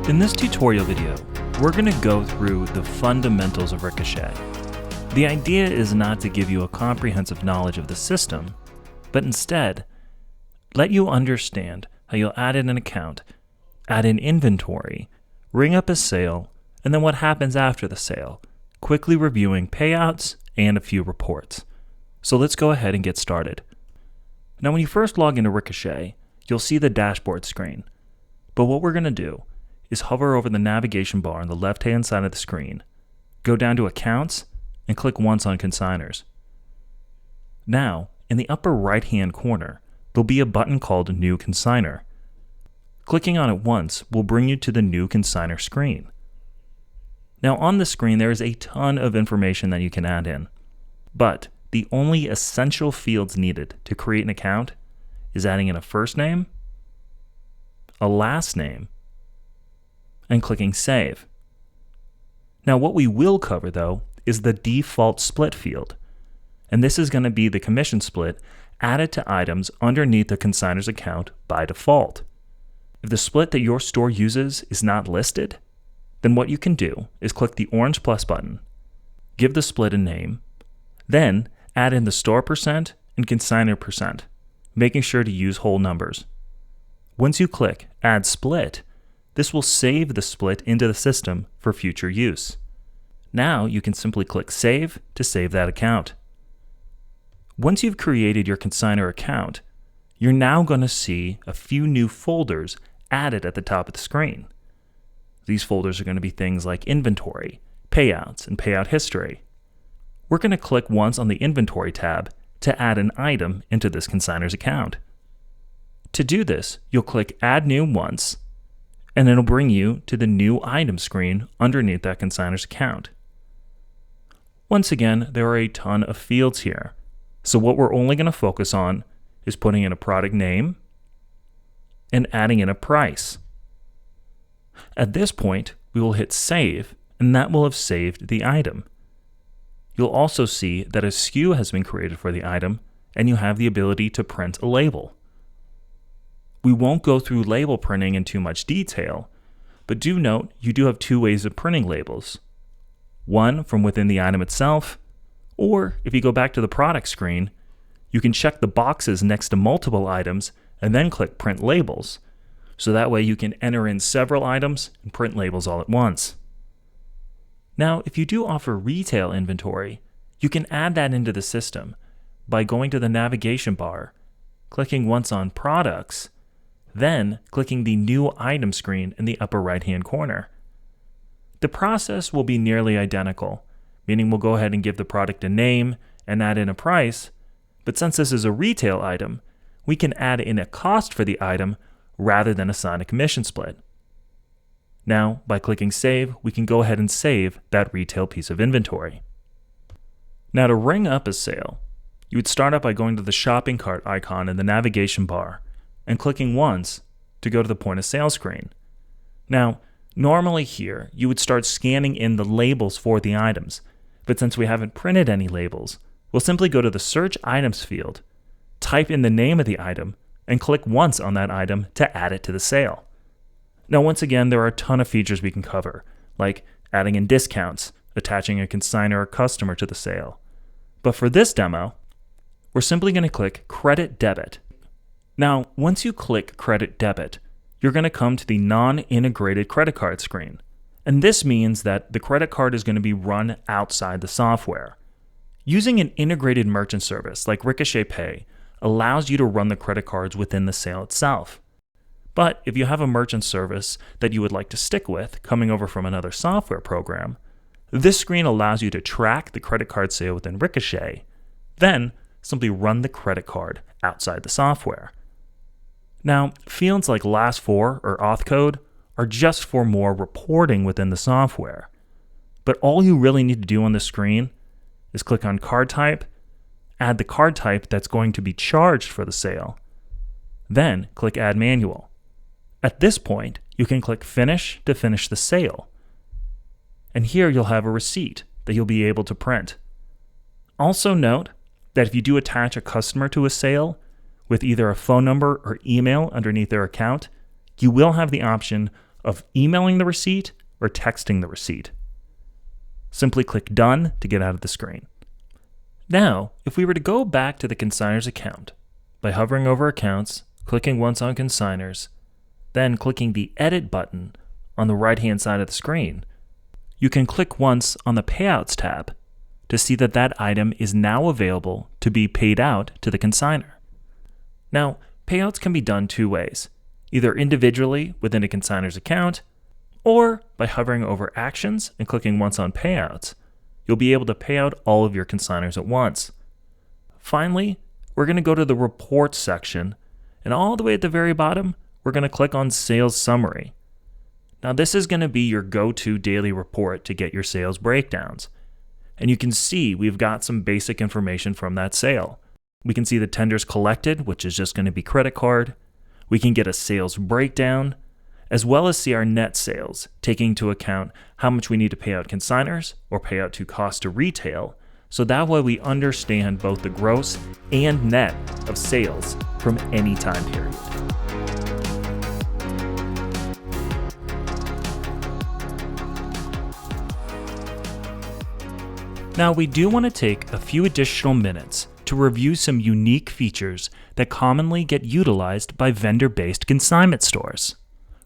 In this tutorial video, we're going to go through the fundamentals of Ricochet. The idea is not to give you a comprehensive knowledge of the system, but instead, let you understand how you'll add in an account, add in inventory, ring up a sale, and then what happens after the sale, quickly reviewing payouts and a few reports. So let's go ahead and get started. Now when you first log into Ricochet, you'll see the dashboard screen. But what we're going to do is hover over the navigation bar on the left-hand side of the screen, go down to Accounts, and click once on Consignors. Now, in the upper right-hand corner, there'll be a button called New Consignor. Clicking on it once will bring you to the New Consignor screen. Now on the screen there is a ton of information that you can add in, but the only essential fields needed to create an account is adding in a first name, a last name, and clicking Save. Now what we will cover though is the default split field, and this is going to be the commission split added to items underneath the consignor's account by default. If the split that your store uses is not listed, then what you can do is click the orange plus button, give the split a name, then add in the store percent and consignor percent, making sure to use whole numbers. Once you click Add Split, this will save the split into the system for future use. Now you can simply click Save to save that account. Once you've created your consignor account, you're now going to see a few new folders added at the top of the screen. These folders are going to be things like inventory, payouts, and payout history. We're going to click once on the Inventory tab to add an item into this consignor's account. To do this, you'll click Add New once, and it'll bring you to the New Item screen underneath that consignor's account. Once again, there are a ton of fields here, so what we're only going to focus on is putting in a product name and adding in a price. At this point, we will hit Save, and that will have saved the item. You'll also see that a SKU has been created for the item, and you have the ability to print a label. We won't go through label printing in too much detail, but do note you do have two ways of printing labels. One from within the item itself, or if you go back to the product screen, you can check the boxes next to multiple items and then click Print Labels, so that way you can enter in several items and print labels all at once. Now, if you do offer retail inventory, you can add that into the system by going to the navigation bar, clicking once on Products, then clicking the New Item screen in the upper right-hand corner. The process will be nearly identical, meaning we'll go ahead and give the product a name and add in a price, but since this is a retail item, we can add in a cost for the item rather than assign a commission split. Now, by clicking Save, we can go ahead and save that retail piece of inventory. Now to ring up a sale, you would start out by going to the shopping cart icon in the navigation bar and clicking once to go to the point of sale screen. Now, normally here, you would start scanning in the labels for the items, but since we haven't printed any labels, we'll simply go to the Search Items field, type in the name of the item, and click once on that item to add it to the sale. Now once again, there are a ton of features we can cover, like adding in discounts, attaching a consignor or customer to the sale. But for this demo, we're simply going to click Credit Debit. Now, once you click Credit Debit, you're going to come to the non-integrated credit card screen. And this means that the credit card is going to be run outside the software. Using an integrated merchant service like Ricochet Pay allows you to run the credit cards within the sale itself. But if you have a merchant service that you would like to stick with coming over from another software program, this screen allows you to track the credit card sale within Ricochet, then simply run the credit card outside the software. Now, fields like last four or auth code are just for more reporting within the software. But all you really need to do on the screen is click on card type, add the card type that's going to be charged for the sale, then click Add Manual. At this point, you can click Finish to finish the sale. And here you'll have a receipt that you'll be able to print. Also note that if you do attach a customer to a sale, with either a phone number or email underneath their account, you will have the option of emailing the receipt or texting the receipt. Simply click Done to get out of the screen. Now, if we were to go back to the consignor's account by hovering over Accounts, clicking once on Consignors, then clicking the Edit button on the right-hand side of the screen, you can click once on the Payouts tab to see that that item is now available to be paid out to the consignor. Now, payouts can be done two ways, either individually within a consignor's account, or by hovering over Actions and clicking once on Payouts, you'll be able to pay out all of your consignors at once. Finally, we're going to go to the Reports section, and all the way at the very bottom, we're going to click on Sales Summary. Now, this is going to be your go-to daily report to get your sales breakdowns. And you can see we've got some basic information from that sale. We can see the tenders collected, which is just going to be credit card. We can get a sales breakdown, as well as see our net sales, taking into account how much we need to pay out consignors or pay out to cost to retail, so that way we understand both the gross and net of sales from any time period. Now, we do want to take a few additional minutes to review some unique features that commonly get utilized by vendor-based consignment stores.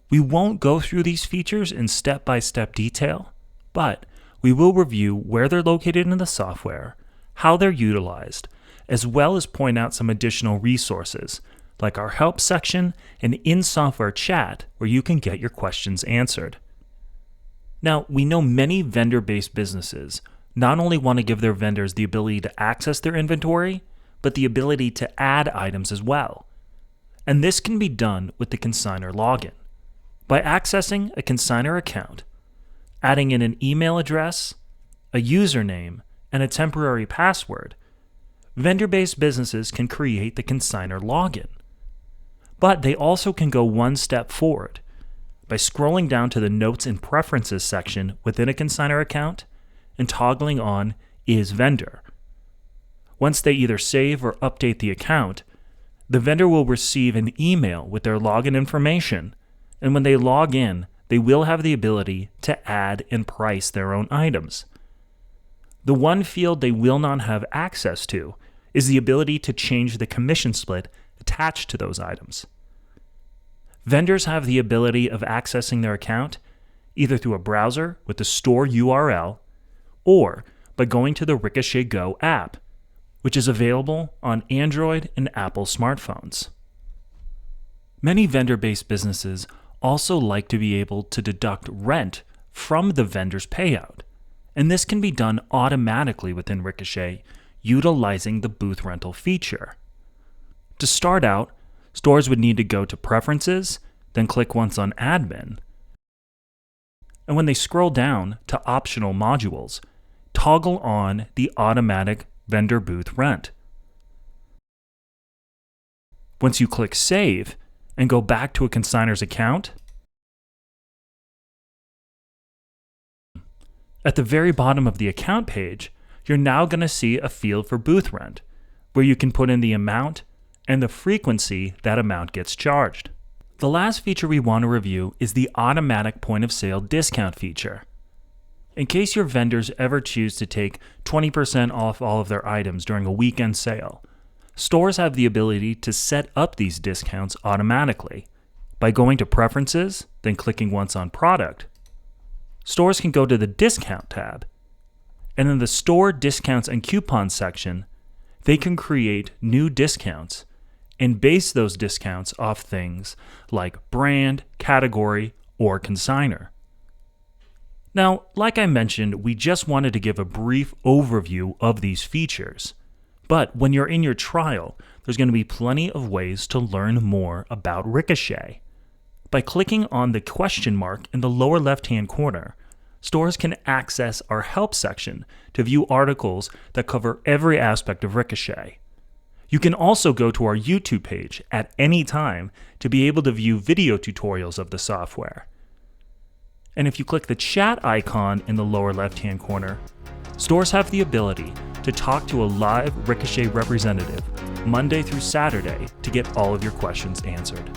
We won't go through these features in step-by-step detail, but we will review where they're located in the software, how they're utilized, as well as point out some additional resources, like our help section and in-software chat where you can get your questions answered. Now, we know many vendor-based businesses not only want to give their vendors the ability to access their inventory, but the ability to add items as well. And this can be done with the consignor login. By accessing a consignor account, adding in an email address, a username, and a temporary password, vendor-based businesses can create the consignor login. But they also can go one step forward by scrolling down to the Notes and Preferences section within a consignor account and toggling on Is Vendor. Once they either save or update the account, the vendor will receive an email with their login information, and when they log in, they will have the ability to add and price their own items. The one field they will not have access to is the ability to change the commission split attached to those items. Vendors have the ability of accessing their account either through a browser with the store URL or by going to the Ricochet Go app, which is available on Android and Apple smartphones. Many vendor-based businesses also like to be able to deduct rent from the vendor's payout, and this can be done automatically within Ricochet utilizing the booth rental feature. To start out, stores would need to go to Preferences, then click once on Admin, and when they scroll down to Optional Modules, toggle on the automatic vendor booth rent. Once you click Save and go back to a consignor's account, at the very bottom of the account page, you're now going to see a field for booth rent, where you can put in the amount and the frequency that amount gets charged. The last feature we want to review is the automatic point of sale discount feature. In case your vendors ever choose to take 20% off all of their items during a weekend sale, stores have the ability to set up these discounts automatically. By going to Preferences, then clicking once on Product, stores can go to the Discount tab, and in the Store Discounts and Coupons section, they can create new discounts and base those discounts off things like brand, category, or consignor. Now, like I mentioned, we just wanted to give a brief overview of these features. But when you're in your trial, there's going to be plenty of ways to learn more about Ricochet. By clicking on the question mark in the lower left-hand corner, stores can access our help section to view articles that cover every aspect of Ricochet. You can also go to our YouTube page at any time to be able to view video tutorials of the software. And if you click the chat icon in the lower left-hand corner, stores have the ability to talk to a live Ricochet representative Monday through Saturday to get all of your questions answered.